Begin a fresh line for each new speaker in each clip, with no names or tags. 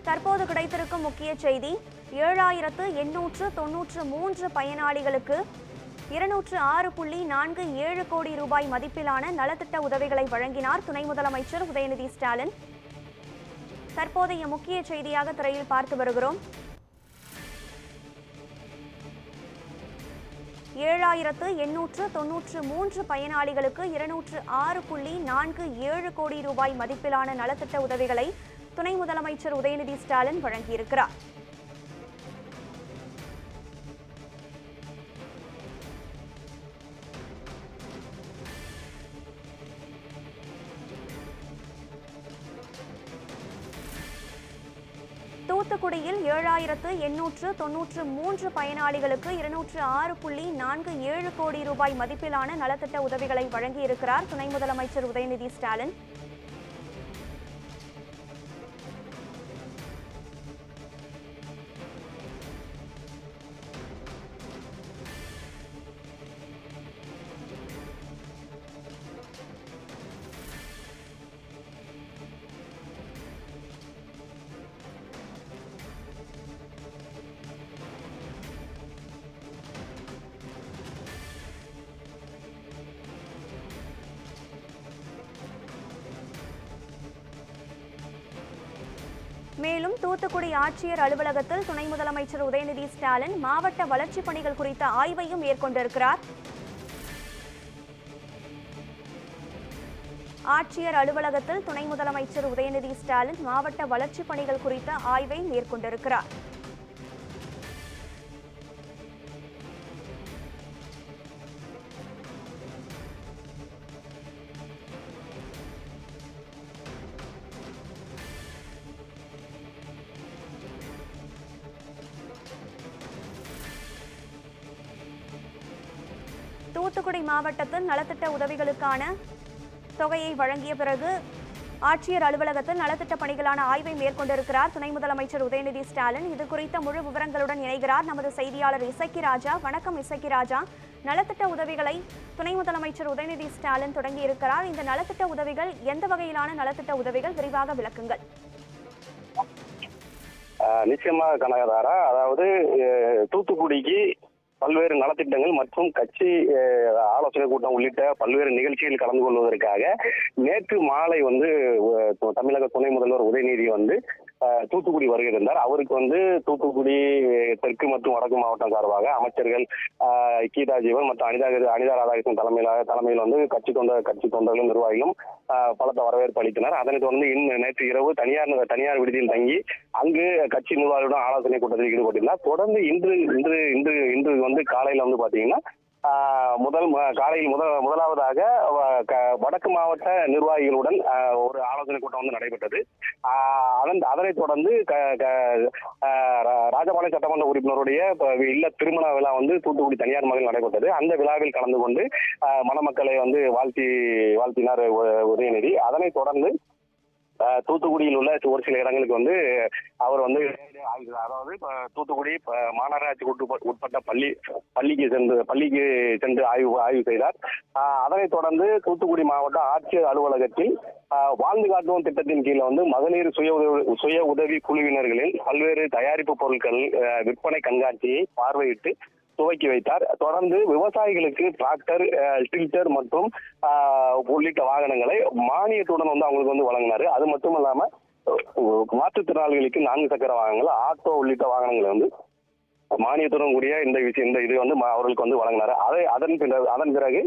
தற்போது கிடைத்திருக்கும் முக்கிய செய்தி 7893 பயனாளிகளுக்கு 206.47 கோடி ரூபாய் மதிப்பிலான நலத்திட்ட உதவிகளை வழங்கினார் துணை முதலமைச்சர் உதயநிதி ஸ்டாலின். தற்போதைய முக்கிய செய்தியாக திரையில் பார்த்து வருகிறோம். 7893 பயனாளிகளுக்கு 206.47 கோடி ரூபாய் மதிப்பிலான நலத்திட்ட உதவிகளை துணை முதலமைச்சர் உதயநிதி ஸ்டாலின் வழங்கியிருக்கிறார். தூத்துக்குடியில் 7893 பயனாளிகளுக்கு 206.47 கோடி ரூபாய் மதிப்பிலான நலத்திட்ட உதவிகளை வழங்கியிருக்கிறார் துணை முதலமைச்சர் உதயநிதி ஸ்டாலின். மேலும் தூத்துக்குடி ஆட்சியர் அலுவலகத்தில் துணை முதலமைச்சர் உதயநிதி ஸ்டாலின் மாவட்ட வளர்ச்சிப் பணிகள் குறித்த ஆய்வையும் மேற்கொண்டிருக்கிறார். ஆட்சியர் அலுவலகத்தில் துணை முதலமைச்சர் உதயநிதி ஸ்டாலின் மாவட்ட வளர்ச்சிப் பணிகள் குறித்த ஆய்வை மேற்கொண்டிருக்கிறார். தூத்துக்குடி மாவட்டத்தில் நலத்திட்ட உதவிகளுக்கான தொகையை வழங்கிய பிறகு ஆட்சியர் அலுவலகத்தில் நலத்திட்ட பணிகளான ஆய்வை மேற்கொண்டிருக்கிறார் துணை முதலமைச்சர் உதயநிதி ஸ்டாலின். இது குறித்த முழு விவரங்களுடன் இணைகிறார் நமது செய்தியாளர் இசக்கி ராஜா. வணக்கம் இசக்கி ராஜா. நலத்திட்ட உதவிகளை துணை முதலமைச்சர் உதயநிதி ஸ்டாலின் தொடங்கியிருக்கிறார். இந்த நலத்திட்ட உதவிகள் எந்த வகையிலான நலத்திட்ட உதவிகள், விரிவாக விளக்குங்கள்.
நிச்சயமாக கனகதாரா, அதாவது தூத்துக்குடிக்கு பல்வேறு நலத்திட்டங்கள் மற்றும் கட்சி ஆலோசனை கூட்டம் உள்ளிட்ட பல்வேறு நிகழ்ச்சிகளில் கலந்து கொள்வதற்காக நேற்று மாலை தமிழக துணை முதல்வர் உதயநிதி தூத்துக்குடி வருகை தந்தார். அவருக்கு தூத்துக்குடி தெற்கு மற்றும் வடக்கு மாவட்டம் சார்பாக அமைச்சர்கள் கீதா ஜீவன் மற்றும் அனிதா ராதாகிருஷ்ணன் தலைமையில் கட்சி தொண்டர்களும் நிர்வாகிகளும் பலத்த வரவேற்பு அளித்தனர். அதனைத் தொடர்ந்து நேற்று இரவு தனியார் விடுதியில் தங்கி அங்கு கட்சி நிர்வாகிகளுடன் ஆலோசனை கூட்டத்தில் ஈடுபட்டிருந்தார். தொடர்ந்து இன்று காலையில் பாத்தீங்கன்னா முதலாவதாக வடக்கு மாவட்ட நிர்வாகிகளுடன் ஒரு ஆலோசனை கூட்டம் நடைபெற்றது. அதனைத் தொடர்ந்து ராஜபாளையம் சட்டமன்ற உறுப்பினருடைய இல்ல திருமண விழா தூத்துக்குடி தனியார் மகளில் நடைபெற்றது. அந்த விழாவில் கலந்து கொண்டு மணமக்களை வாழ்த்தினார் உதயநிதி. அதனைத் தொடர்ந்து தூத்துக்குடியில் உள்ள ஒரு சில இடங்களுக்கு அவர் அதாவது தூத்துக்குடி மாநகராட்சிக்கு உட்பட்ட பள்ளிக்கு சென்று ஆய்வு செய்தார். அதனைத் தொடர்ந்து தூத்துக்குடி மாவட்ட ஆட்சியர் அலுவலகத்தில் வாழ்ந்து காட்டுவோம் திட்டத்தின் கீழ் மகளிர் சுய உதவி குழுவினர்களின் பல்வேறு தயாரிப்பு பொருட்கள் விற்பனை கண்காட்சியை பார்வையிட்டு துவக்கி வைத்தார். தொடர்ந்து விவசாயிகளுக்கு டிராக்டர், டில்டர் மற்றும் உள்ளிட்ட வாகனங்களை மானியத்துடன் அவங்களுக்கு வழங்கினாரு. அது மட்டும் இல்லாம மாற்றுத்திறனாளிகளுக்கு 4 சக்கர வாகனங்கள், ஆட்டோ உள்ளிட்ட வாகனங்களை மானியத்துடன் கூடிய இந்த இது அவர்களுக்கு வழங்கினாரு. அதன் பிறகு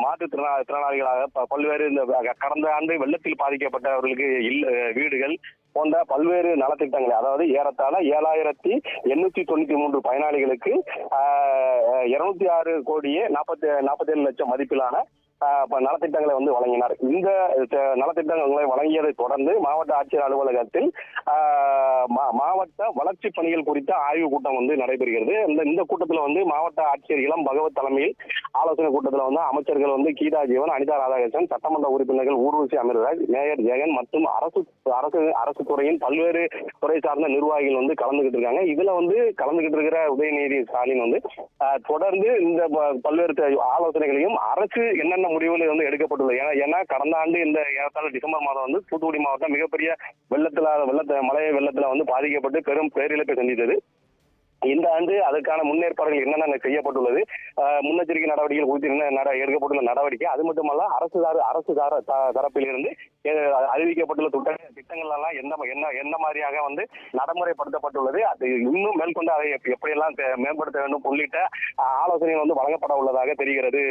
மாற்றுத்திறனாளிகளாக பல்வேறு கடந்த ஆண்டு வெள்ளத்தில் பாதிக்கப்பட்டவர்களுக்கு வீடுகள் போன்ற பல்வேறு நலத்திட்டங்களை, அதாவது ஏறத்தாழ 7893 பயனாளிகளுக்கு 206.47 கோடி மதிப்பிலான நலத்திட்டங்களை வழங்கினார். இந்த நலத்திட்டங்களை வழங்கியதை தொடர்ந்து மாவட்ட ஆட்சியர் அலுவலகத்தில் மாவட்ட வளர்ச்சி பணிகள் குறித்த ஆய்வு கூட்டம் நடைபெறுகிறது. இந்த கூட்டத்தில் மாவட்ட ஆட்சியர் இளம் பகவத் தலைமையில் ஆலோசனை கூட்டத்தில் வந்து அமைச்சர்கள் வந்து கீதா ஜீவன், அனிதா ராதாகிருஷ்ணன், சட்டமன்ற உறுப்பினர்கள் ஊர்வசி அமிர்தராஜ், மேயர் ஜெகன் மற்றும் அரசு துறையின் பல்வேறு துறை சார்ந்த நிர்வாகிகள் வந்து கலந்துகிட்டு இருக்காங்க. இதுல வந்து கலந்துகிட்டு இருக்கிற உதயநிதி ஸ்டாலின் வந்து தொடர்ந்து இந்த பல்வேறு ஆலோசனைகளையும் அரசு என்னென்ன முடிவுகள் வந்து எடுக்கப்பட்டுள்ளது. ஏன்னா கடந்த ஆண்டு இந்த ஏறத்தாழ டிசம்பர் மாதம் வந்து தூத்துக்குடி மாவட்டம் மிகப்பெரிய மழை வெள்ளத்துல வந்து பாதிக்கப்பட்டு பெரும் பேரிழப்பை சந்தித்தது. இந்த ஆண்டு அதற்கான முன்னேற்பாடுகள் என்னென்ன செய்யப்பட்டுள்ளது, முன்னெச்சரிக்கை நடவடிக்கைகள் குறித்து என்ன எடுக்கப்பட்டுள்ள நடவடிக்கை, அது மட்டுமல்ல அரசு தரப்பிலிருந்து அறிவிக்கப்பட்டுள்ள திட்டங்கள் எல்லாம் என்ன மாதிரியாக வந்து நடைமுறைப்படுத்தப்பட்டுள்ளது, அது இன்னும் மேற்கொண்டு அதை எப்படியெல்லாம் மேம்படுத்த வேண்டும் உள்ளிட்ட ஆலோசனைகள் வந்து வழங்கப்பட உள்ளதாக தெரிகிறது.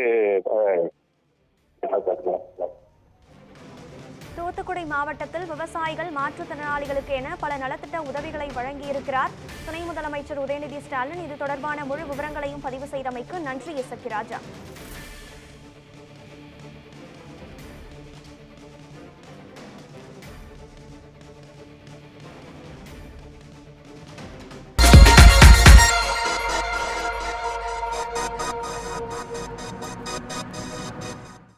தூத்துக்குடி மாவட்டத்தில் விவசாயிகள், மாற்றுத்திறனாளிகளுக்கு என பல நலத்திட்ட உதவிகளை வழங்கியிருக்கிறார் துணை முதலமைச்சர் உதயநிதி ஸ்டாலின். இது தொடர்பான முழு விவரங்களையும் பதிவு செய்தமைக்கு நன்றி எஸ். ராஜா.